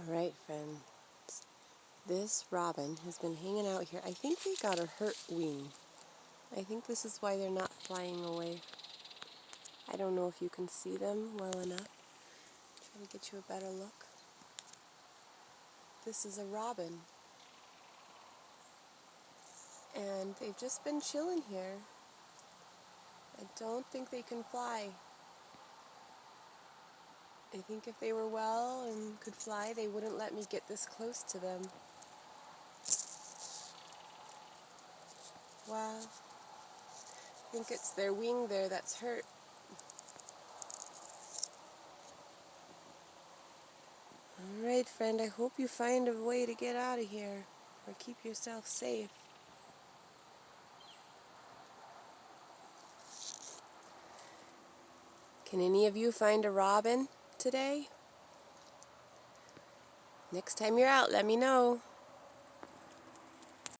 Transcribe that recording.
Alright, friends. This robin has been hanging out here. I think they got a hurt wing. I think this is why they're not flying away. I don't know if you can see them well enough. Try to get you a better look. This is a robin. And they've just been chilling here. I don't think they can fly. I think if they were well and could fly, they wouldn't let me get this close to them. Wow. I think it's their wing there that's hurt. Alright, friend, I hope you find a way to get out of here, or keep yourself safe. Can any of you find a robin today? Next time you're out, let me know.